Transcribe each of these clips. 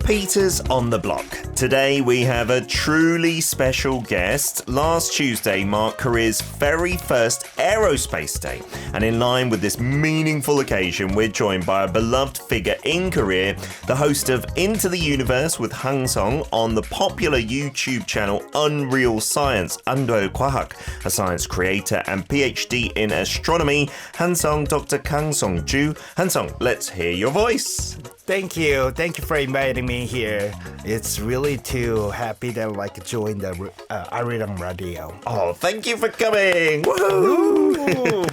Peter's on the block. Today we have a truly special guest. Last Tuesday marked Korea's very first Aerospace Day. And in line with this meaningful occasion, we're joined by a beloved figure in Korea, the host of Into the Universe with 항성 on the popular YouTube channel Unreal Science, 안될과학, a science creator and PhD in astronomy, 항성 Dr. Kang Song-ju. 항성, let's hear your voice. Thank you for inviting me here. It's really too happy that I joined the ARIRANG Radio. Oh, thank you for coming. Woohoo!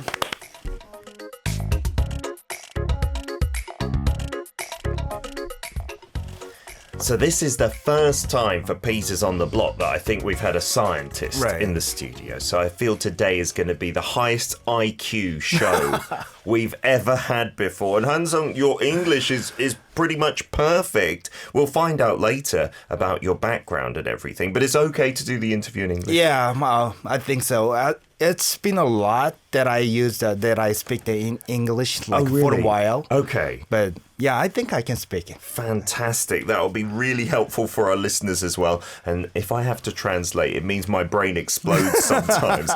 So this is the first time for Peter's on the block that I think we've had a scientist in the studio. So I feel today is going to be the highest IQ show we've ever had before. And Hansung, your English is pretty much perfect. We'll find out later about your background and everything, but it's okay to do the interview in English. Yeah, I think so. It's been a lot that I used that I speak the English for a while. Okay. But yeah, I think I can speak it. Fantastic. That will be really helpful for our listeners as well. And if I have to translate, it means my brain explodes sometimes.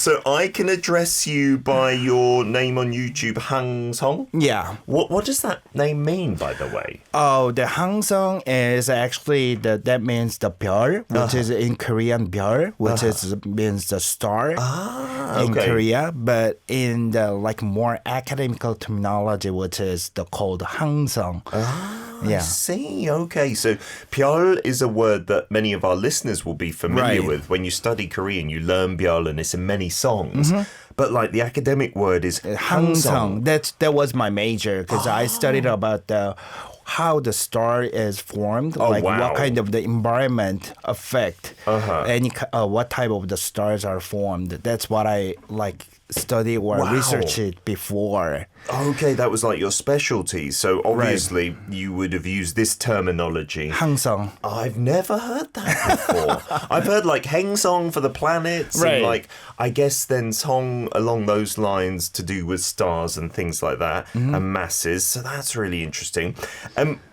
So I can address you by your name on YouTube, 항성? Yeah. What does that name mean, by the way? Oh, the 항성 is actually that means the 별, which is in Korean 별, which means the star in Korea, but in the more academical terminology, which is called 항성. I see. Okay, so 별 is a word that many of our listeners will be familiar with. When you study Korean, you learn 별 and it's in many songs. Mm-hmm. But the academic word is 항성. That was my major because I studied about how the star is formed, what kind of the environment affect what type of the stars are formed. That's what I study or research it before. Okay, that was your specialty. So obviously you would have used this terminology. 항성. I've never heard that before. I've heard 행성 for the planets and I guess then song along those lines to do with stars and things like that and masses. So that's really interesting.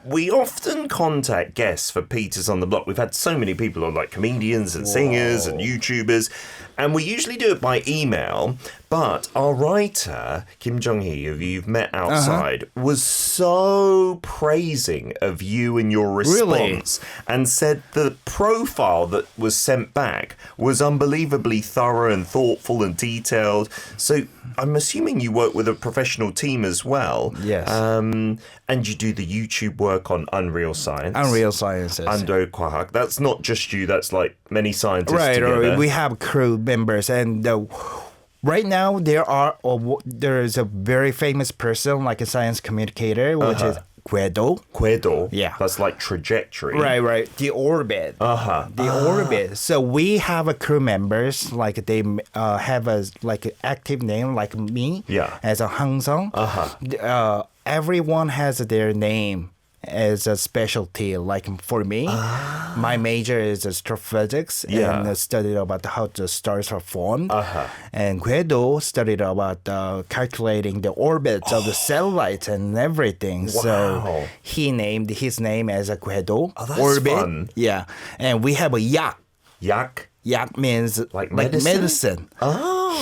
We often contact guests for Peter's on the Block. We've had so many people on comedians and singers and YouTubers, and we usually do it by email. But our writer, Kim Jong-hee, who you've met outside, was so praising of you and your response and said the profile that was sent back was unbelievably thorough and thoughtful and detailed. So I'm assuming you work with a professional team as well. Yes. And you do the YouTube work on Unreal Science. Unreal Science. 안될과학. That's not just you, that's many scientists together. Right. We have crew members and... right now, there is a very famous person, a science communicator, which is 궤도. 궤도. Yeah. That's trajectory. Right. The orbit. The orbit. So we have a crew members, they have a active name like me as a 항성. Everyone has their name as a specialty. For me, my major is astrophysics and studied about how the stars are formed. And 궤도 studied about calculating the orbits of the satellites and everything. Wow. So he named his name as a 궤도 that's orbit. Fun. Yeah, and we have a yak. Yak? Yak means medicine.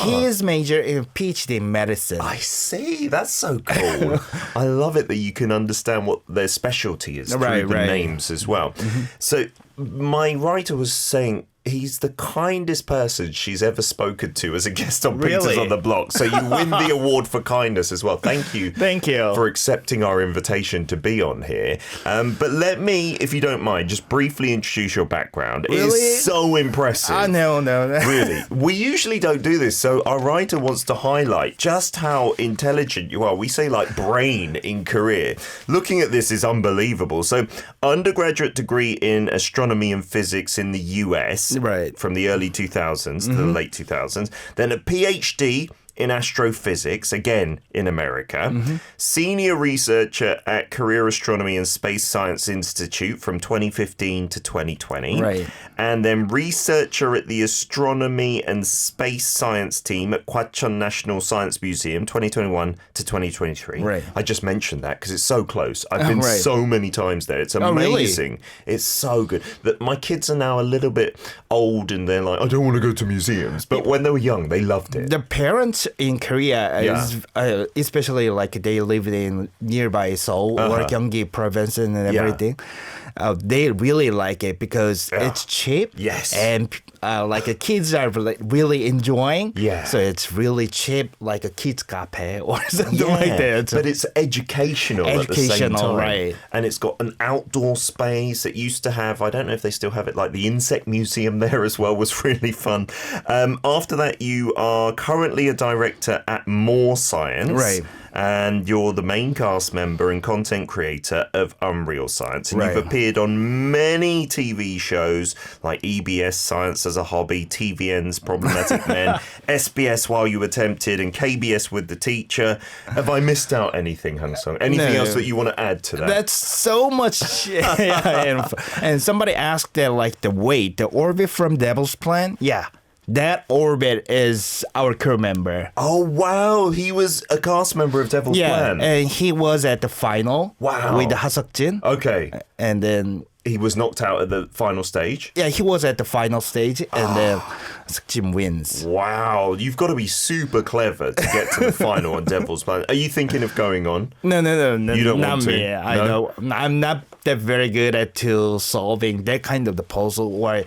His major is PhD in medicine. I see. That's so cool. I love it that you can understand what their specialty is through the names as well. Mm-hmm. So my writer was saying he's the kindest person she's ever spoken to as a guest on Peter's on the Block. So you win the award for kindness as well. Thank you. Thank you. For accepting our invitation to be on here. But let me, if you don't mind, just briefly introduce your background. It is so impressive. No. Really. We usually don't do this. So our writer wants to highlight just how intelligent you are. We say brain in Korea. Looking at this is unbelievable. So undergraduate degree in astronomy and physics in the US. Right. From the early 2000s to the late 2000s. Then a PhD in astrophysics, again in America, senior researcher at Career Astronomy and Space Science Institute from 2015 to 2020. Right. And then researcher at the Astronomy and Space Science team at Kwachon National Science Museum 2021 to 2023. Right. I just mentioned that because it's so close. I've been so many times there. It's amazing. Really? It's so good. That my kids are now a little bit old and they're like, I don't want to go to museums. But when they were young, they loved it. The parents in Korea, is, especially like they live in nearby Seoul or Gyeonggi province and everything, they really like it because it's cheap. Yes. And like kids are really enjoying. Yeah. So it's really cheap, like a kids cafe or something like that. But it's educational at the same time. Right. And it's got an outdoor space. It used to have, I don't know if they still have it, like the insect museum there as well was really fun. After that, you are currently a director at More Science. Right. And you're the main cast member and content creator of Unreal Science. And you've appeared on many TV shows like EBS Science as a Hobby, TVN's Problematic Men, SBS While You Were Tempted, and KBS With the Teacher. Have I missed out anything, Hangsong? Anything else that you want to add to that? That's so much. And somebody asked that, like, the orbit from Devil's Plan. Yeah. That orbit is our crew member. Oh, wow. He was a cast member of Devil's Plan. Yeah, and he was at the final with Ha Seok-jin. Okay. And then... He was knocked out at the final stage? Yeah, he was at the final stage, and then Seok-jin wins. Wow. You've got to be super clever to get to the final on Devil's Plan. Are you thinking of going on? No. You don't not want to? Me. I know. I'm not that very good at solving that kind of the puzzle where...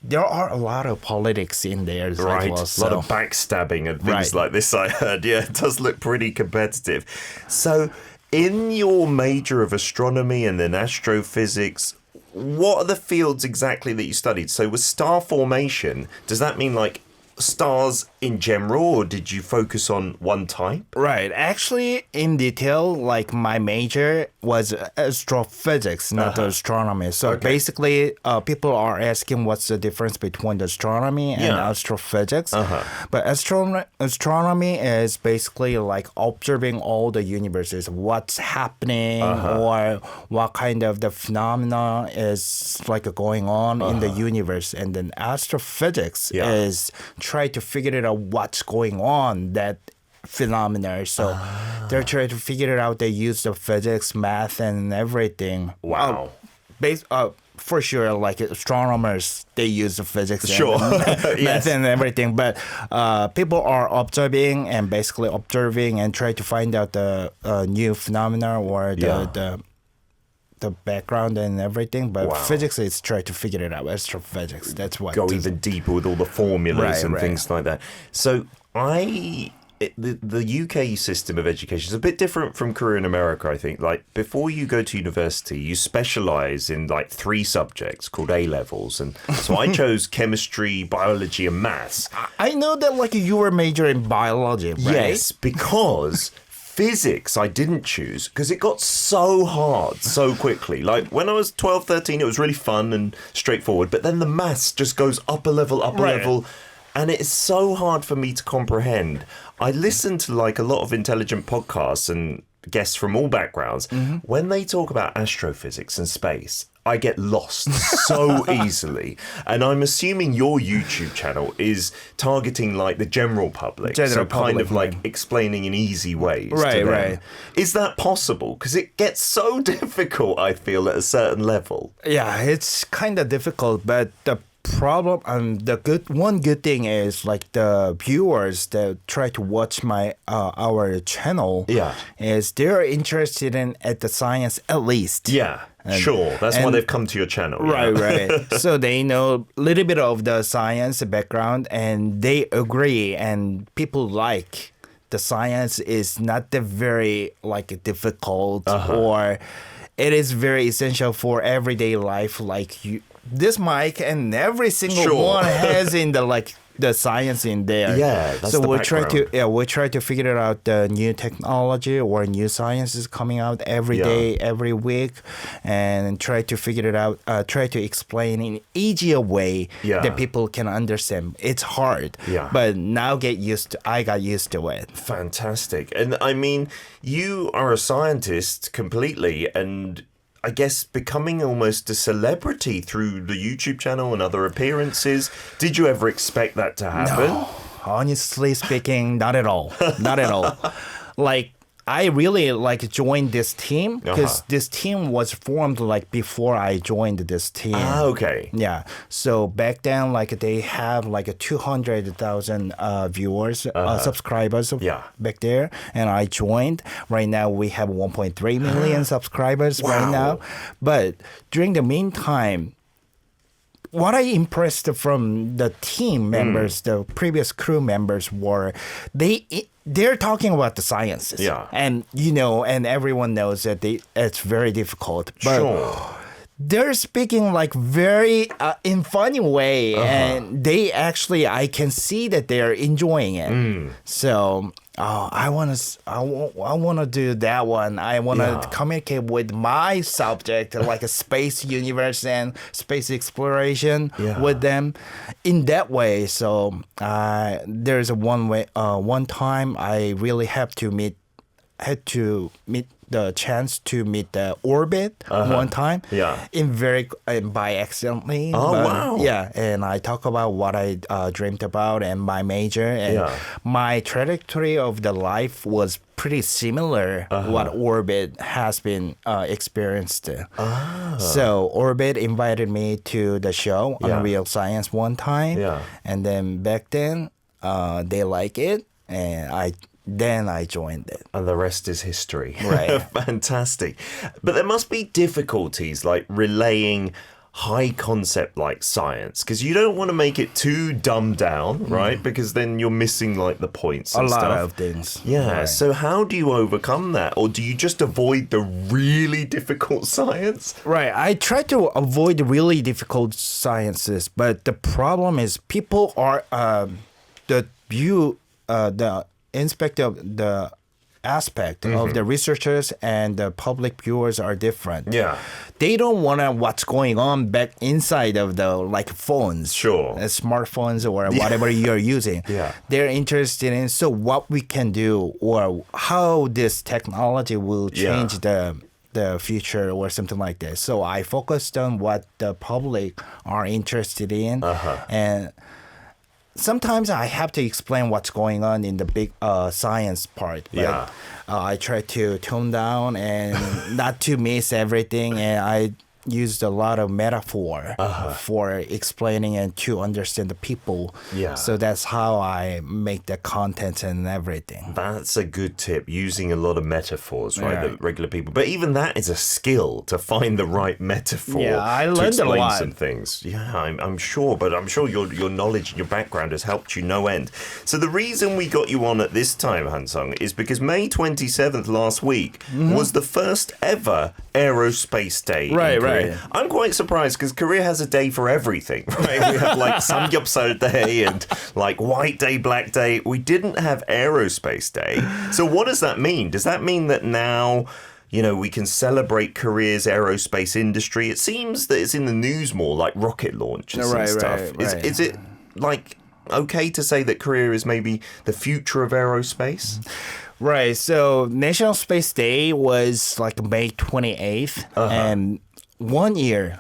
There are a lot of politics in there. Right, well, a lot of backstabbing and things like this, I heard. Yeah, it does look pretty competitive. So, in your major of astronomy and then astrophysics, what are the fields exactly that you studied? So, with star formation, does that mean like stars in general, or did you focus on one type? Right. Actually, in detail, like my major was astrophysics, not astronomy. So basically, people are asking what's the difference between the astronomy and astrophysics. But astronomy is basically like observing all the universes, what's happening, or what kind of the phenomena is like going on in the universe. And then astrophysics is try to figure it out what's going on, that phenomena. So they're trying to figure it out. They use the physics, math, and everything. Wow. For sure, like astronomers, they use the physics and math and everything. But people are observing and try to find out the new phenomena or the background and everything, but physics is trying to figure it out. Astrophysics, that's what. Go even deeper with all the formulas and things like that. So the UK system of education is a bit different from Korea and America, I think. Like, before you go to university, you specialize in like 3 subjects called A-levels. And so I chose chemistry, biology, and maths. I know that like you were majoring in biology, right? Yes, because physics I didn't choose because it got so hard so quickly. Like when I was 12, 13, it was really fun and straightforward. But then the maths just goes up a level. And it's so hard for me to comprehend. I listen to like a lot of intelligent podcasts and guests from all backgrounds. When they talk about astrophysics and space, I get lost so easily. And I'm assuming your YouTube channel is targeting like the general public. Kind of like explaining in easy ways. Right. Is that possible? Because it gets so difficult, I feel, at a certain level. Yeah, it's kind of difficult, but the problem one good thing is like the viewers that try to watch our channel is they're interested in at the science at least. That's why they've come to your channel. Right. So they know a little bit of the science background and they agree, and people like the science is not the very like difficult or it is very essential for everyday life. Like this mic and every single one has in the science in there. Yeah, that's so the we background. try to figure out the new technology or new science is coming out every day, every week, and try to figure it out. Try to explain in easier way that people can understand. It's hard, but now I got used to it. Fantastic. And I mean, you are a scientist completely, and I guess becoming almost a celebrity through the YouTube channel and other appearances. Did you ever expect that to happen? No, honestly speaking, not at all. Not at all. Like, I really joined this team because this team was formed before I joined this team. Ah, okay. Yeah. So back then, they have 200,000 viewers, subscribers back there, and I joined. Right now, we have 1.3 million subscribers right now. But during the meantime, what I impressed from the team members, the previous crew members, were they're talking about the sciences. Yeah. And, and everyone knows that it's very difficult. But they're speaking very in funny way. And they actually, I can see that they're enjoying it. So I want to do that one. I want to communicate with my subject, like a space universe and space exploration with them in that way. So there's one time I really had to meet the chance to meet the orbit one time by accidentally. Wow. Yeah, and I talk about what I dreamed about and my major, and my trajectory of the life was pretty similar what orbit has been experienced. So orbit invited me to the show on Real Science one time, and then back then they like it, and I joined it. And the rest is history. Right. Fantastic. But there must be difficulties like relaying high concept like science, because you don't want to make it too dumbed down, right? Because then you're missing the points and stuff. A lot of things. Yeah. Right. So how do you overcome that? Or do you just avoid the really difficult science? Right. I try to avoid really difficult sciences, but the problem is people are the aspect of the researchers and the public viewers are different. Yeah. They don't want to what's going on back inside of the phones. Sure. Smartphones or whatever you're using. Yeah. They're interested in what we can do or how this technology will change the future or something like this. So I focused on what the public are interested in, and sometimes I have to explain what's going on in the big science part. But, I try to tone down and not to miss everything. And I used a lot of metaphor for explaining and to understand the people. Yeah. So that's how I make the content and everything. That's a good tip, using a lot of metaphors, right? That regular people. But even that is a skill, to find the right metaphor I to learned explain a lot. some things. Yeah, I'm sure. But I'm sure your knowledge and your background has helped you no end. So the reason we got you on at this time, Hansung, is because May 27th last week was the first ever Aerospace Day in Korea. Right. I'm quite surprised because Korea has a day for everything, right? We have Samgyeopsal Day and White Day, Black Day. We didn't have Aerospace Day. So what does that mean? Does that mean that now, we can celebrate Korea's aerospace industry? It seems that it's in the news more, like rocket launches and stuff. Right. Is it okay to say that Korea is maybe the future of aerospace? Right. So National Space Day was May 28th. And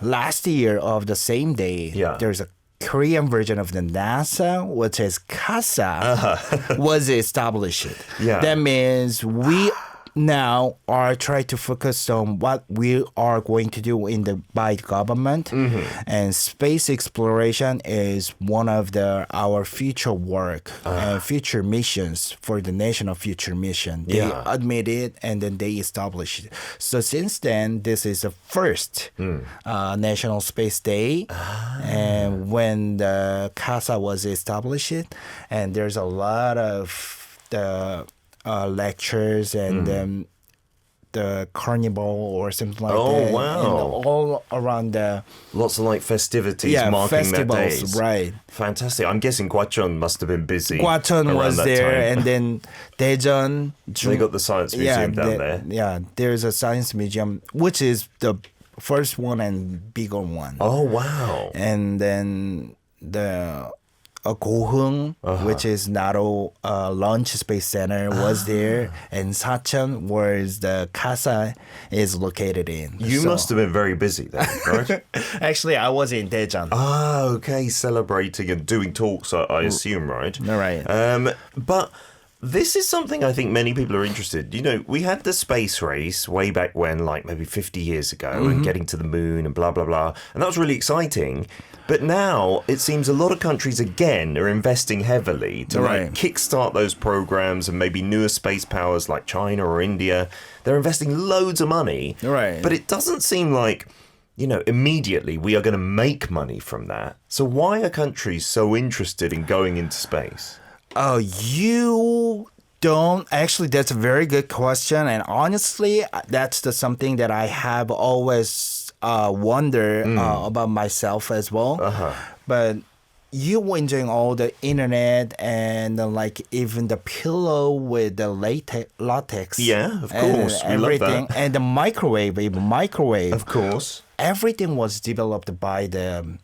last year of the same day, there's a Korean version of the NASA, which is KASA, was established. That means we now are trying to focus on what we are going to do by government, and space exploration is one of our future work and future missions for the national future mission. They admit it and then they establish it. So since then, this is the first National Space Day, and when the CASA was established, and there's a lot of the lectures and the carnival or something like that. Oh, wow. And all around the... Lots of like festivities marking festivals, that days. Right. Fantastic. I'm guessing Gwacheon must have been busy. Gwacheon was there, time. and then Daejeon. They got the Science Museum down there. Yeah, there's a Science Museum, which is the first one and bigger one. Oh, wow. And then the... Gohung, which is Naro Launch Space Center, was there, and Sacheon, where the CASA is located in. You must have been very busy then, right? Actually, I was in Daejeon. Ah, okay, celebrating and doing talks, I assume, right? Right. But this is something I think many people are interested. You know, we had the space race way back when, like maybe 50 years ago, and getting to the moon and blah, blah, blah. And that was really exciting. But now it seems a lot of countries, again, are investing heavily to like kickstart those programs, and maybe newer space powers like China or India. They're investing loads of money. Right. But it doesn't seem like, you know, immediately we are going to make money from that. So why are countries so interested in going into space? Oh, you don't actually. That's a very good question, and honestly, that's something that I have always wonder about myself as well. But you were enjoying all the internet and like even the pillow with the latex. Yeah, of course, we everything, love that. and the microwave, Of course, everything was developed by the.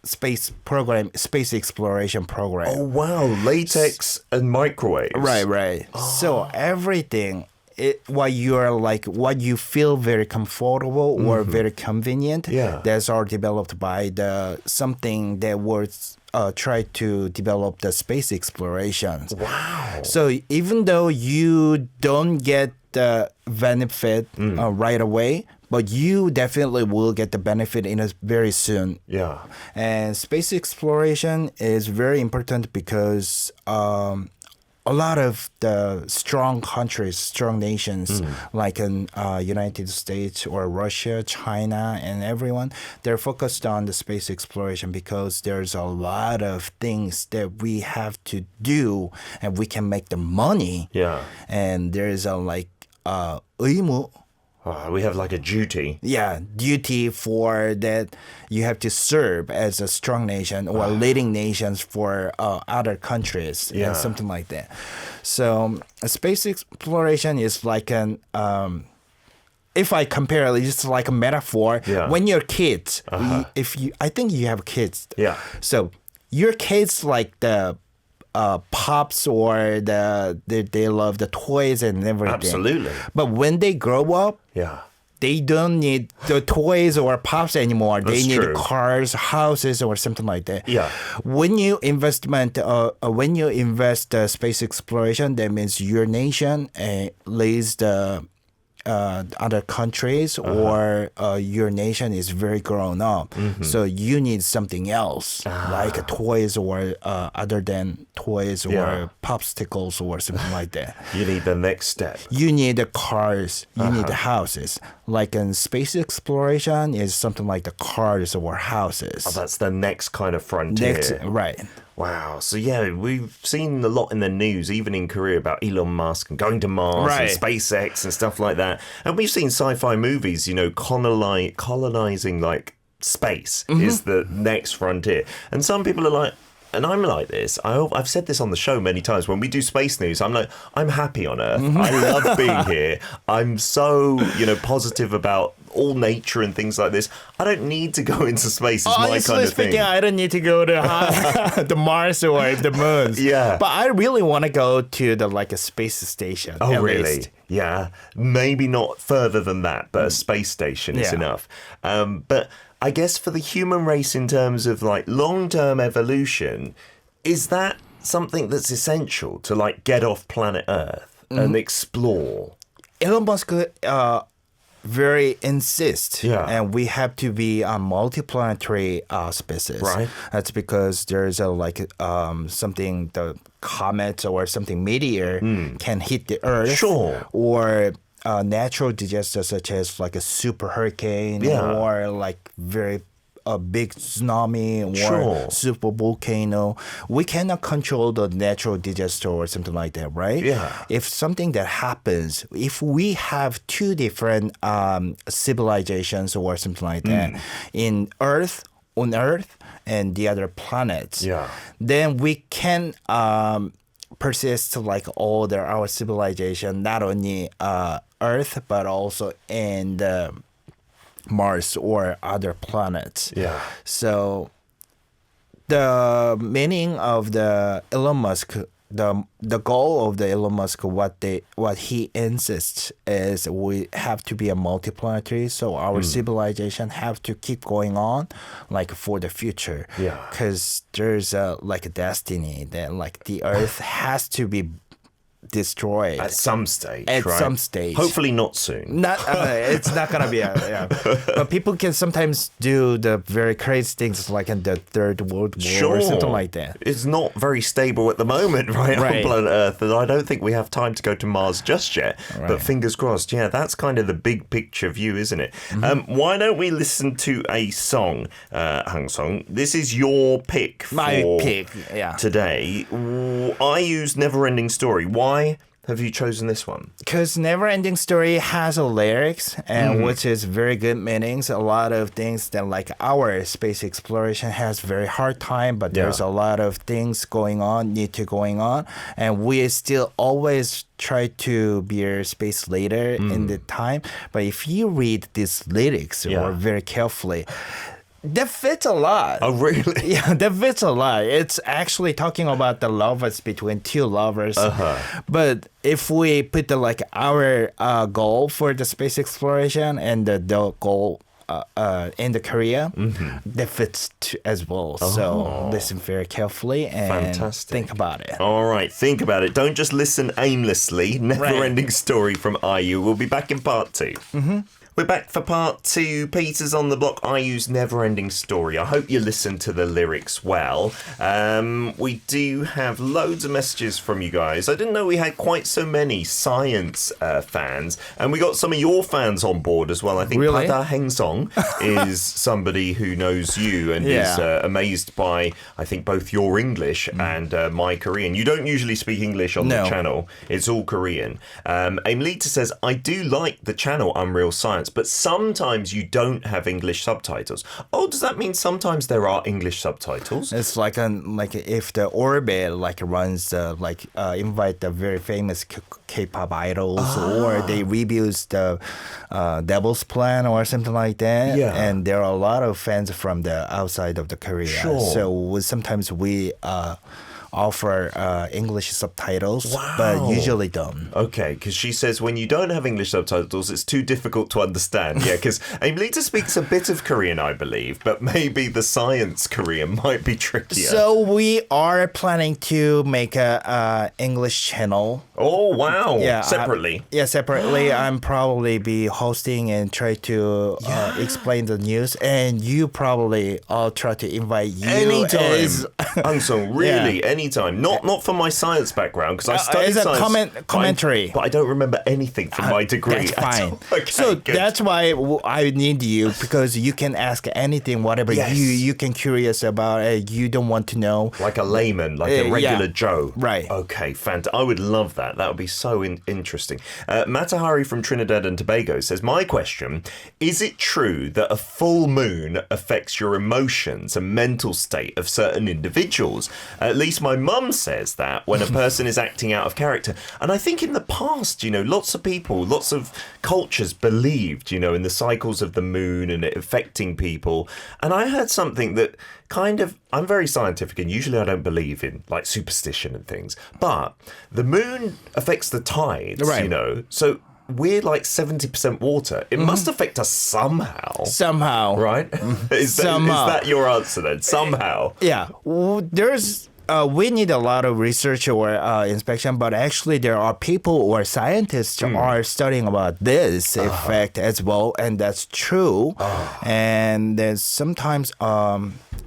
Space program, space exploration program. Oh wow, latex and microwaves. Right. So everything, what you feel very comfortable or very convenient, that's all developed by something that was tried to develop the space explorations. Wow. So even though you don't get the benefit right away, but you definitely will get the benefit in a very soon. Yeah. And space exploration is very important because a lot of the strong countries, strong nations like in United States or Russia, China, and everyone, they're focused on the space exploration because there's a lot of things that we have to do and we can make the money. Yeah. And there's a 의무. We have like a duty. Yeah, duty for that you have to serve as a strong nation or leading nations for other countries and something like that. So space exploration is like an if I compare it, it's like a metaphor. Yeah. When you're kids, I think you have kids. Yeah. So your kids like the pops or they love the toys and everything. Absolutely. But when they grow up, they don't need the toys or pops anymore. That's they need true. cars, houses, or something like that. Yeah. When you invest space exploration, that means your nation leads the other countries or your nation is very grown up. So you need something else like toys or other than toys or popsicles or something like that. You need the next step. You need the cars. You need the houses. Like in space exploration is something like the cars or houses. Oh, that's the next kind of frontier. Right. Wow. So, yeah, we've seen a lot in the news, even in Korea, about Elon Musk and going to Mars and SpaceX and stuff like that. And we've seen sci-fi movies, you know, colonizing like space is the next frontier. And some people are like, and I'm like this. I've said this on the show many times. When we do space news, I'm like, I'm happy on Earth. I love being here. I'm so, positive about all nature and things like this. I don't need to go into space. It's my kind of thing. I don't need to go to the Mars or the moon. Yeah. But I really want to go to a space station. Oh, at really? least. Yeah. Maybe not further than that, but a space station is enough. But I guess for the human race in terms of long-term evolution, is that something that's essential to get off planet Earth and explore? Elon Musk very insist, and we have to be on multiplanetary species. Right. That's because there's something, the comet or something meteor can hit the Earth. Sure. Or natural disasters such as a super hurricane or very a big tsunami or super volcano, we cannot control the natural disaster or something like that, right? Yeah. If something that happens, if we have two different civilizations or something like that on Earth and the other planets, then we can persist like all our civilization, not only Earth but also in the Mars or other planets. Yeah. So the meaning of the Elon Musk, the goal of the Elon Musk, what he insists is we have to be a multiplanetary, so our civilization have to keep going on, like for the future. Yeah. Because there's a destiny that like the Earth has to be destroyed at some stage. Some stage. Hopefully not soon. It's not gonna be. But people can sometimes do the very crazy things like in the Third World War or something like that. It's not very stable at the moment, right? On planet Earth. And I don't think we have time to go to Mars just yet. Right. But fingers crossed. Yeah, that's kind of the big picture view, isn't it? Mm-hmm. Why don't we listen to a song, 항성? This is your pick for today. I use Never Ending Story. Why have you chosen this one? Because Never Ending Story has a lyrics, and which is very good meanings. A lot of things that like our space exploration has very hard time, but there's a lot of things going on, and we still always try to be a space leader in the time. But if you read these lyrics very carefully, that fits a lot. Oh, really? Yeah, that fits a lot. It's actually talking about the lovers between two lovers. But if we put our goal for the space exploration and the goal in the career, that fits as well. So listen very carefully and think about it. All right, think about it. Don't just listen aimlessly. Never Ending Story from IU. We'll be back in part 2. We're back for part 2. Peter's on the block. I use Never Ending Story. I hope you listened to the lyrics well. We do have loads of messages from you guys. I didn't know we had quite so many science fans. And we got some of your fans on board as well. I think Pada Hengsong is somebody who knows you and is amazed by, I think, both your English and my Korean. You don't usually speak English on the channel. It's all Korean. Aimlita says, I do like the channel Unreal Science, but sometimes you don't have English subtitles. Oh, does that mean sometimes there are English subtitles? It's like if the orbit runs invite the very famous K-pop idols or they reviews the Devil's Plan or something like that. Yeah. And there are a lot of fans from the outside of the Korea. Sure. So sometimes we offer English subtitles, but usually don't. Okay, because she says when you don't have English subtitles, it's too difficult to understand. Yeah, because Aimlita speaks a bit of Korean, I believe, but maybe the science Korean might be trickier. So we are planning to make a English channel. Oh, wow. Yeah, separately. Separately. I'm probably be hosting and try to explain the news, and you probably I'll try to invite you. Anytime. Hangsung, really, anytime. Not from my science background, because I studied science. Commentary. But I don't remember anything from my degree. That's fine. Okay, so good. That's why I need you, because you can ask anything, whatever you can curious about. You don't want to know. Like a layman, like a regular Joe. Right. Okay, fantastic. I would love that. That would be so interesting. Matahari from Trinidad and Tobago says, my question, is it true that a full moon affects your emotions and mental state of certain individuals? At least my mum says that when a person is acting out of character. And I think in the past, lots of people, lots of cultures believed, in the cycles of the moon and it affecting people. And I heard something that I'm very scientific and usually I don't believe in like superstition and things. But the moon affects the tides, So we're like 70% water. It must affect us somehow. Somehow. Right? Is that your answer then? Somehow. Yeah. There's... we need a lot of research or inspection, but actually there are people or scientists are studying about this effect as well, and that's true. And there's sometimes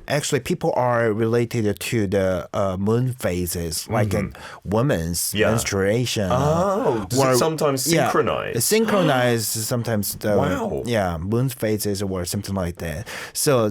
actually people are related to the moon phases, like in women's menstruation. Does it sometimes synchronize? Synchronize sometimes the moon phases or something like that. So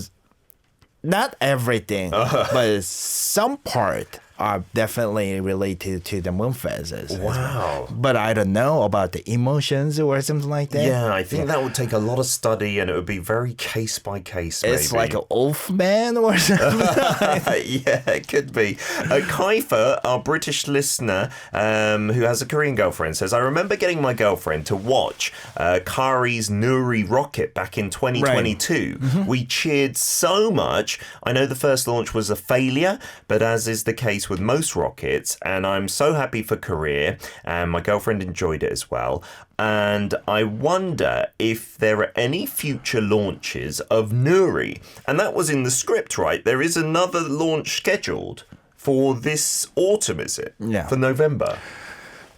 not everything, but some part are definitely related to the moon phases. Wow. But I don't know about the emotions or something like that. Yeah, I think that would take a lot of study and it would be very case by case, maybe. It's like an Wolfman or something. Yeah, it could be. Kaifa, our British listener who has a Korean girlfriend, says, I remember getting my girlfriend to watch Kari's Nuri rocket back in 2022. Right. We cheered so much. I know the first launch was a failure, but as is the case with most rockets, and I'm so happy for Korea, and my girlfriend enjoyed it as well. And I wonder if there are any future launches of Nuri. And that was in the script, right? There is another launch scheduled for this autumn, is it? Yeah. For November.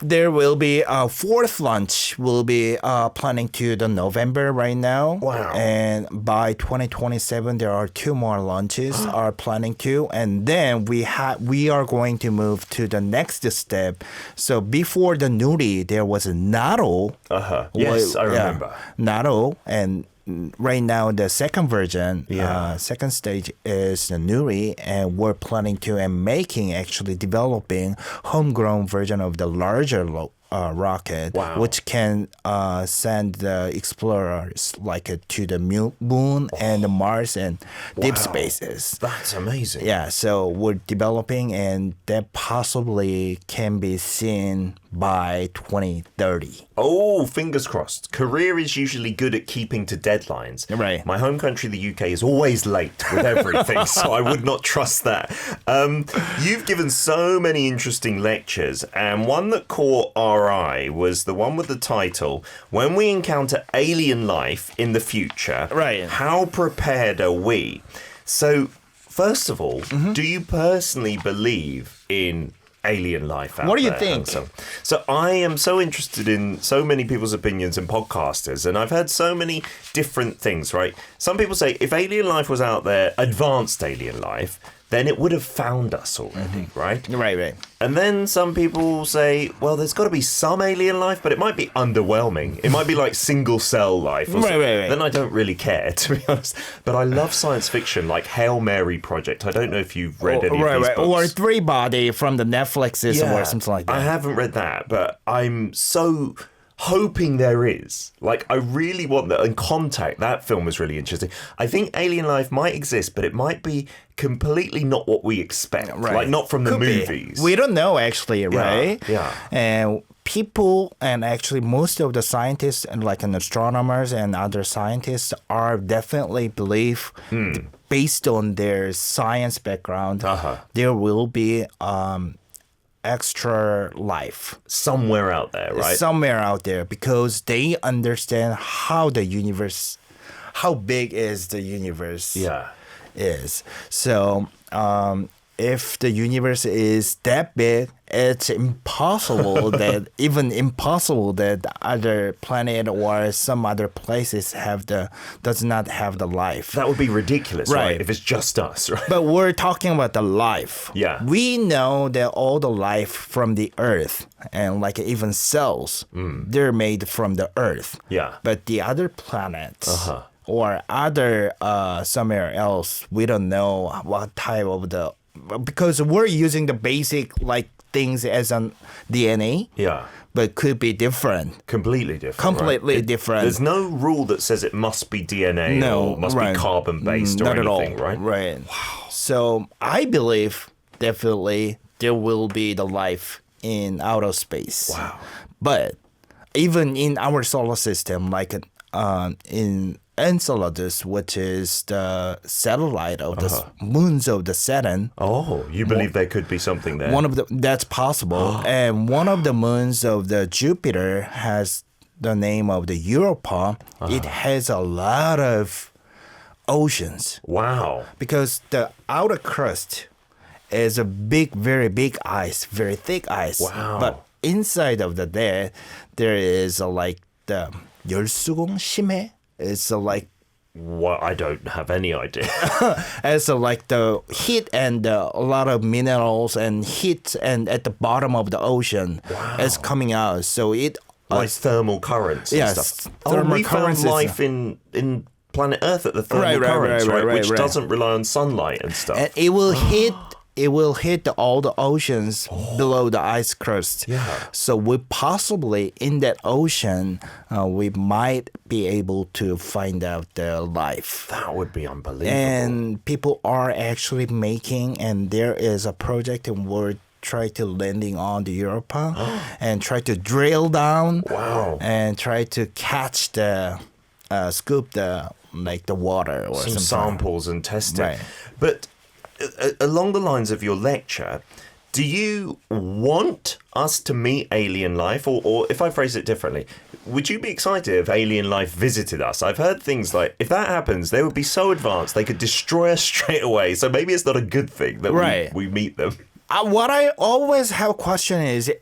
There will be a fourth launch. We'll be planning to the November right now. Wow. And by 2027, there are 2 more launches are planning to. And then we are going to move to the next step. So before the Nuri, there was a Naro. Yes, I remember. Naro. And right now, the second version, second stage is the Nuri, and we're planning to and making, actually developing homegrown version of the larger rocket, which can send the explorers to the moon and the Mars and deep spaces. That's amazing. Yeah, so we're developing, and that possibly can be seen by 2030. Oh, fingers crossed. Korea is usually good at keeping to deadlines. Right. My home country, the UK, is always late with everything, so I would not trust that. You've given so many interesting lectures, and one that caught our eye was the one with the title, When We Encounter Alien Life in the Future, How Prepared Are We? So, first of all, do you personally believe in alien life out there? What do you think? So I am so interested in so many people's opinions and podcasters, and I've heard so many different things, right? Some people say if alien life was out there, advanced alien life, then it would have found us already, right? Right. And then some people say, well, there's got to be some alien life, but it might be underwhelming. It might be like single-cell life. Right. Then I don't really care, to be honest. But I love science fiction, like Hail Mary Project. I don't know if you've read any of these books. Or Three Body from the Netflixes or something like that. I haven't read that, but I'm so hoping there is. Like, I really want that. And Contact, that film was really interesting. I think alien life might exist, but it might be completely not what we expect. Right. Like, not from the movies. We don't know, actually, right? Yeah. And people, and actually most of the scientists, and astronomers and other scientists, are definitely believe, based on their science background, there will be extra life somewhere out there, right? Somewhere out there, because they understand how the universe, how big is the universe is. So if the universe is that big, it's impossible that other planet or some other places does not have the life. That would be ridiculous, right? If it's just us, right? But we're talking about the life. Yeah. We know that all the life from the Earth, and even cells, they're made from the Earth. Yeah. But the other planets or other somewhere else, we don't know what type of because we're using the basic things as a DNA. Yeah. But could be different. Completely different. Completely different. There's no rule that says it must be DNA or must be carbon based or anything, right? Right. Wow. So I believe definitely there will be the life in outer space. Wow. But even in our solar system, in Enceladus, which is the satellite of the moons of the Saturn. Oh, you believe there could be something there? That's possible. And one of the moons of the Jupiter has the name of the Europa. It has a lot of oceans. Wow. Because the outer crust is a very big ice, very thick ice. Wow. But inside of there is the 열수공 심해. It's what? I don't have any idea. It's the heat and a lot of minerals and heat and at the bottom of the ocean is coming out. So it thermal currents and stuff. Thermal we currents found life in planet Earth at the thermal currents, which doesn't rely on sunlight and stuff. And it will hit all the oceans below the ice crust. Yeah. So we possibly in that ocean, we might be able to find out the life. That would be unbelievable. And people are actually making, and there is a project in world try to landing on the Europa and try to drill down. Wow. And try to catch the scoop the water or some samples and test it. Right. But along the lines of your lecture, do you want us to meet alien life? Or if I phrase it differently, would you be excited if alien life visited us? I've heard things like, if that happens, they would be so advanced, they could destroy us straight away. So maybe it's not a good thing that we meet them. What I always have a question is,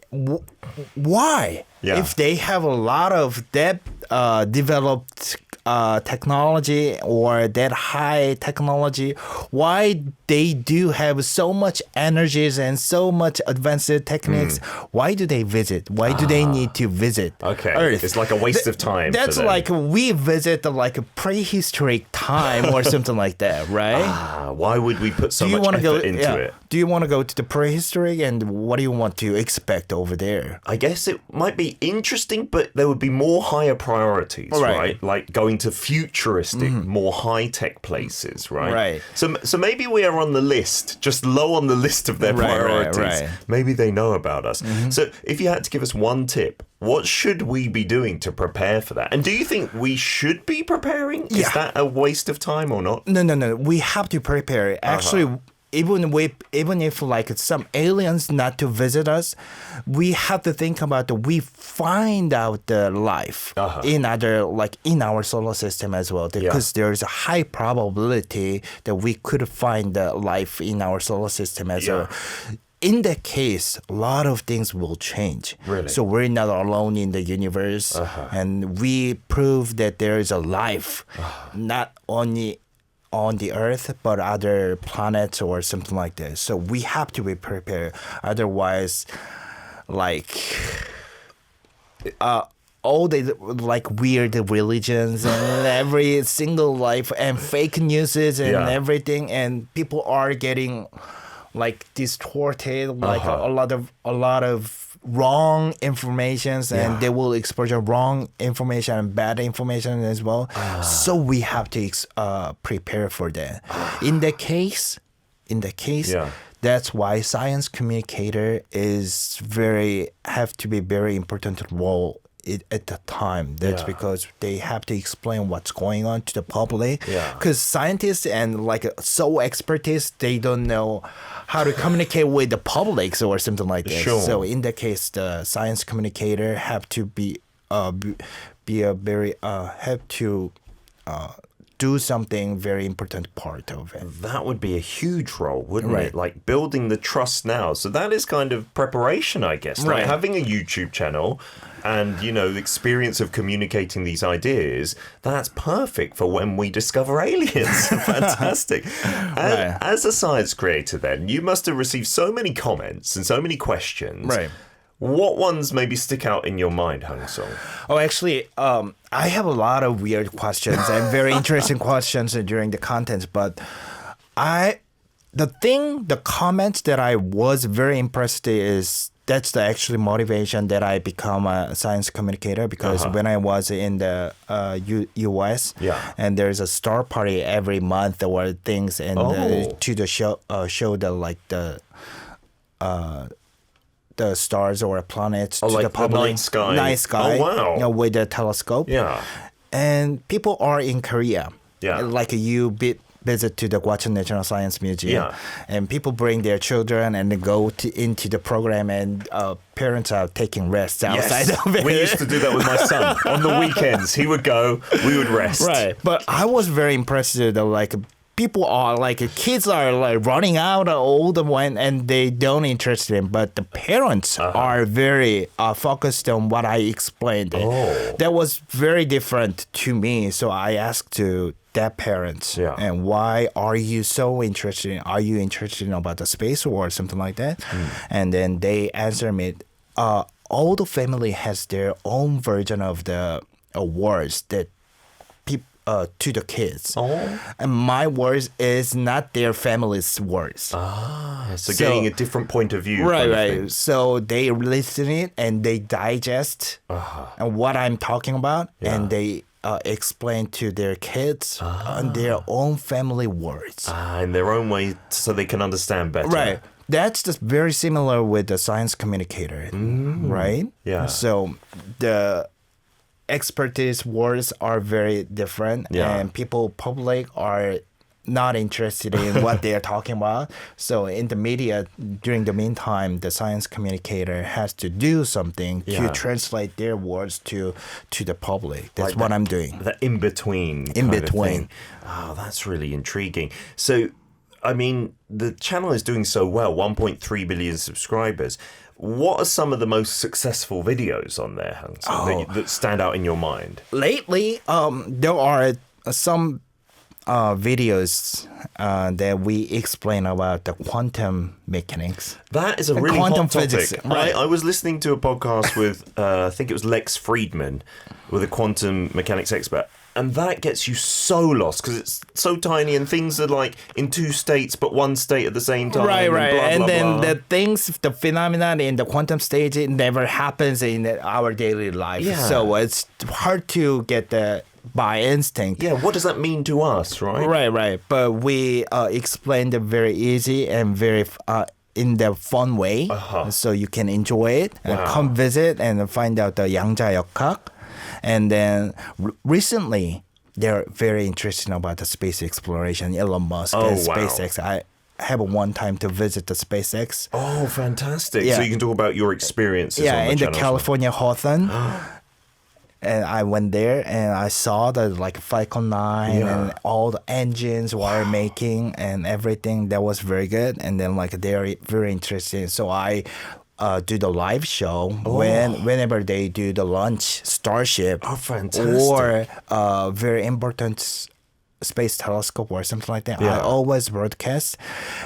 why? Yeah. If they have a lot of developed technology or that high technology, why they do have so much energies and so much advanced techniques? Why do they visit? Why do they need to visit Earth? It's like a waste of time. That's for them. like we visit like a prehistoric time or something like that, right? Why would we put so much effort into it? Do you want to go to the prehistory, and what do you want to expect over there? I guess it might be interesting, but there would be more higher priorities, right? Like going to futuristic, more high-tech places, right? Right. So maybe we are on the list, just low on the list of their priorities. Right. Maybe they know about us. So if you had to give us one tip, what should we be doing to prepare for that? And do you think we should be preparing? Yeah. Is that a waste of time or not? No. We have to prepare. Actually, even if like some aliens not to visit us, we have to think about we find out the life in our solar system as well, because there's a high probability that we could find the life in our solar system as well. In that case, a lot of things will change. Really? So we're not alone in the universe, and we prove that there is a life, not only on the Earth, but other planets or something like this. So we have to be prepared. Otherwise, all the weird religions and every single life and fake news and everything, and people are getting distorted, a lot of wrong informations, and they will expose wrong information and bad information as well. So we have to prepare for that. In the case, that's why science communicator have to be very important role at the time. That's because they have to explain what's going on to the public. Because scientists and expertise, they don't know how to communicate with the public or something like that. Sure. So in that case, the science communicator have to do something very important part of it. That would be a huge role, wouldn't it? Like building the trust now. So that is kind of preparation, I guess. Like having a YouTube channel and, the experience of communicating these ideas, that's perfect for when we discover aliens. Fantastic. As a science creator then, you must have received so many comments and so many questions. Right. What ones maybe stick out in your mind, Hang Song? Oh, actually, I have a lot of weird questions and very interesting questions during the contents, but the comments that I was very impressed is that's the actually motivation that I become a science communicator, because when I was in the US, and there's a star party every month or things, and to the show the stars or planets to the public. The night sky. Oh, wow. With the telescope. Yeah. And people are in Korea. Yeah. You visit to the Gwacheon National Science Museum, and people bring their children and they go into the program, and parents are taking rest outside of it. We used to do that with my son. On the weekends, he would go, we would rest. Right. But I was very impressed that people are kids are running out all the way, and they don't interest in, but the parents are very focused on what I explained. That was very different to me. So I asked to their parents, and why are you so interested? Are you interested in about the space or something like that? And then they answer me, all the family has their own version of the words that to the kids. Oh. And my words is not their family's words. So getting a different point of view. Right. So they listen it and they digest and what I'm talking about, and they explain to their kids in their own family words. In their own way, so they can understand better. Right. That's just very similar with the science communicator, right? Yeah. So the expertise words are very different, and people public are not interested in what they are talking about. So in the media, during the meantime, the science communicator has to do something to translate their words to the public. That's like what I'm doing. The in-between. In-between. Oh, that's really intriguing. So, I mean, the channel is doing so well, 1.3 billion subscribers. What are some of the most successful videos on there, Hang, that stand out in your mind? Lately, there are some videos that we explain about the quantum mechanics. That is a really hot topic. Physics, right. I was listening to a podcast with, I think it was Lex Friedman, with a quantum mechanics expert. And that gets you so lost because it's so tiny and things are like in two states, but one state at the same time. Right. And then the phenomenon in the quantum stage, it never happens in our daily life. Yeah. So it's hard to get by instinct. Yeah, what does that mean to us, right? Right. But we explained it very easy and very in the fun way, so you can enjoy it and come visit and find out the 양자역학. And then recently, they're very interested about the space exploration, Elon Musk and SpaceX. I have one time to visit the SpaceX. Oh, fantastic. Yeah. So you can talk about your experiences on the in channel. The California Hawthorne. And I went there and I saw the Falcon 9 and all the engines were making and everything. That was very good. And then they're very interesting. So I do the live show whenever they do the launch Starship. Oh, fantastic. Or very important space telescope or something like that. I always broadcast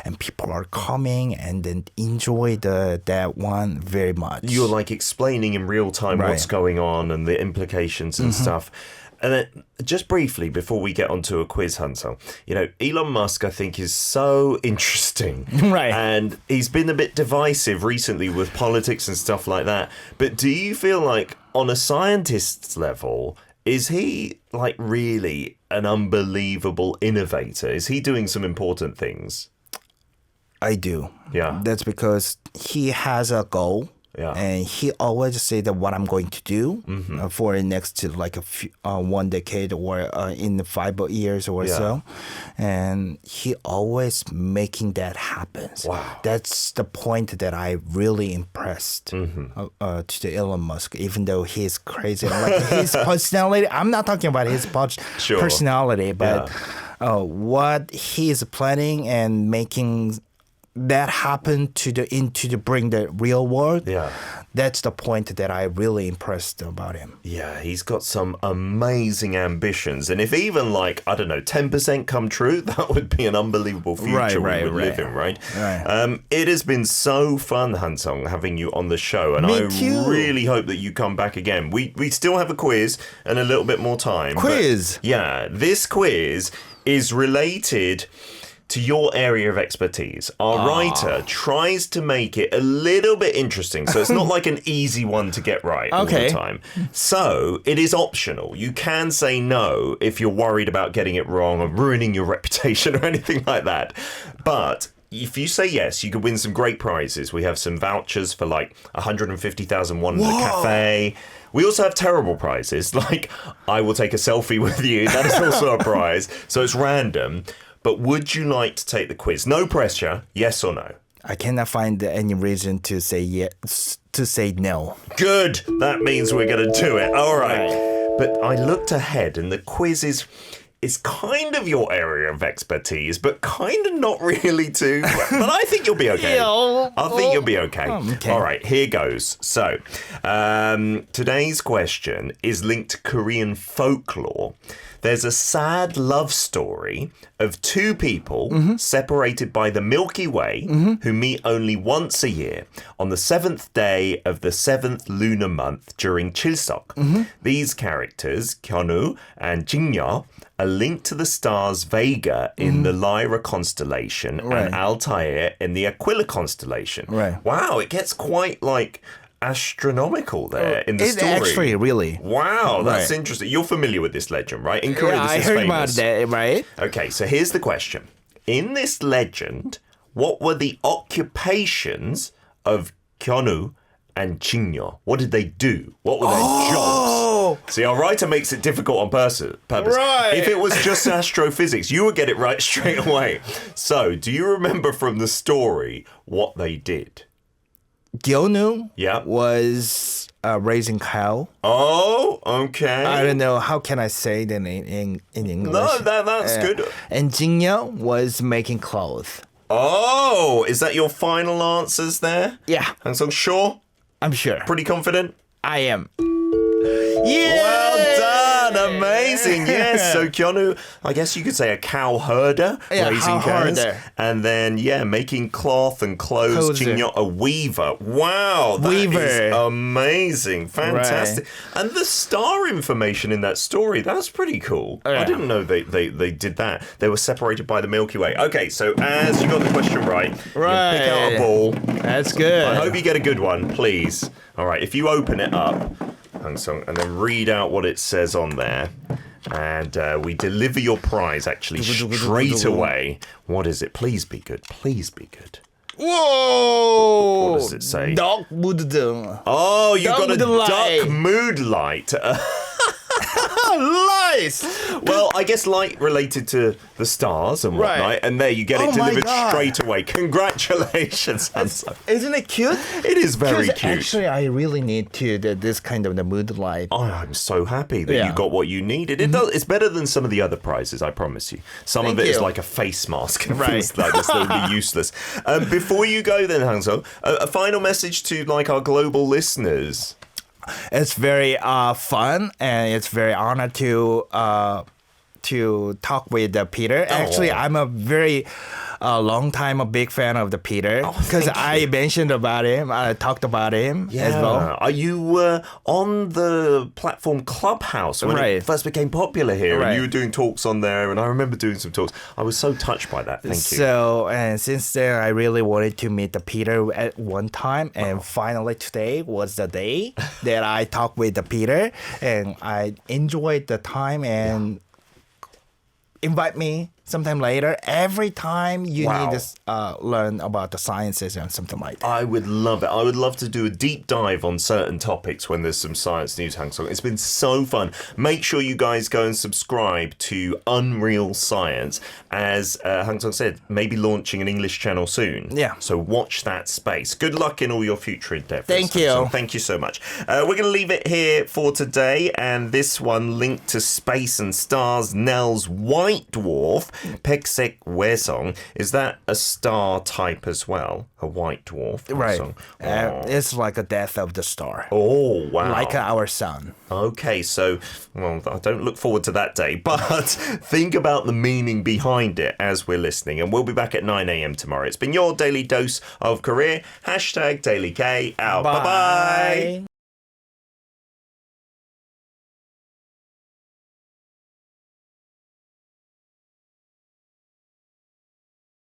and people are coming and then enjoy that one very much. You're explaining in real time what's going on and the implications and stuff. And then just briefly, before we get onto a quiz, Hansel, Elon Musk, I think, is so interesting. Right. And he's been a bit divisive recently with politics and stuff like that. But do you feel like on a scientist's level, is he really an unbelievable innovator? Is he doing some important things? I do. Yeah. That's because he has a goal. Yeah. And he always say that what I'm going to do for the next one decade or in 5 years or so. And he always making that happen. Wow. That's the point that I really impressed to the Elon Musk, even though he's crazy. His personality, I'm not talking about his personality, but what he's planning and making that happened to bring the real world. Yeah. That's the point that I really impressed about him. Yeah, he's got some amazing ambitions. And if even 10% come true, that would be an unbelievable future we would live in, right? It has been so fun, Hansong, having you on the show. And Me too. Really hope that you come back again. We still have a quiz and a little bit more time. Quiz? This quiz is related to your area of expertise. Our writer tries to make it a little bit interesting, so it's not an easy one to get right all the time. So it is optional. You can say no if you're worried about getting it wrong or ruining your reputation or anything like that. But if you say yes, you could win some great prizes. We have some vouchers for 150,000 won at the cafe. We also have terrible prizes, I will take a selfie with you. That is also a prize. So it's random. But would you like to take the quiz? No pressure, yes or no? I cannot find any reason to say yes, to say no. Good. That means we're going to do it. All right. But I looked ahead and the quiz is kind of your area of expertise, but kind of not really too. But I think you'll be okay. I think you'll be okay. Okay. All right, here goes. So, today's question is linked to Korean folklore. there's a sad love story of two people separated by the Milky Way who meet only once a year on the 7th day of the 7th lunar month during Chilseok. These characters, Kyonu and Jingyo, are linked to the stars Vega in the Lyra constellation and Altair in the Aquila constellation. Right. Wow, it gets quite like astronomical there in the story. Actually, really. Wow, that's interesting. You're familiar with this legend, right? In Korea, Yeah, I this is heard famous. about that, right? Okay, so here's the question. In this legend, what were the occupations of Kyonu and Jingyo? What did they do? What were their jobs? See, our writer makes it difficult on purpose. Right. If it was just astrophysics, you would get it right straight away. So, do you remember from the story what they did? Gyonu Yeah. was raising cow. Oh, okay. I don't know. How can I say it in English? No, that's good. And Jingyo was making clothes. Oh, is that your final answers there? Yeah, And so, sure? I'm sure. Pretty confident? I am. Yeah. Well done, amazing. Yes, so Kyonu, I guess you could say a cow herder, raising cows. And then, making cloth and clothes. Jingyo, a weaver. Wow, that is amazing. Fantastic. Right. And the star information in that story, that's pretty cool. Yeah. I didn't know they did that. They were separated by the Milky Way. Okay, so as you got the question right, you pick out a ball. That's good. I hope you get a good one, please. All right, if you open it up, Hangsong, and then read out what it says on there. And we deliver your prize, actually, straight away. What is it? Please be good. Please be good. Whoa! What does it say? Dog mood. Oh, you got a duck mood light. Nice. Well, I guess light related to the stars and whatnot, and there you get it delivered straight away. Congratulations, Hanso. Isn't it cute? It is very cute. Actually, I really need this kind of the mood light. Oh, I'm so happy that you got what you needed. It's better than some of the other prizes, I promise you. Some of it is like a face mask and things like this that would be useless. Before you go then, Hanso, a final message to like our global listeners. It's very fun, and it's very honored to talk with Peter. Actually, I'm a very long time a big fan of Peter because I mentioned about him. I talked about him as well. Are you on the platform Clubhouse when it first became popular here? And you were doing talks on there, and I remember doing some talks. I was so touched by that. Thank you. So, and since then, I really wanted to meet Peter at one time, and finally today was the day that I talked with Peter, and I enjoyed the time and invite me sometime later. Every time you need to learn about the sciences and something like that. I would love it. I would love to do a deep dive on certain topics when there's some science news, Hangsong. It's been so fun. Make sure you guys go and subscribe to Unreal Science. As Hangsong said, maybe launching an English channel soon. Yeah. So watch that space. Good luck in all your future endeavors. Thank you. Hangsong. Thank you so much. We're going to leave it here for today. And this one linked to space and stars, Nell's white dwarf, Peksek Wesong. Is that a star type as well? A white dwarf? Right. It's like a death of the star. Oh, wow. Like our sun. Okay, so, well, I don't look forward to that day, but think about the meaning behind it as we're listening. And we'll be back at 9 a.m. tomorrow. It's been your daily dose of Korea. #DailyK out. Bye-bye.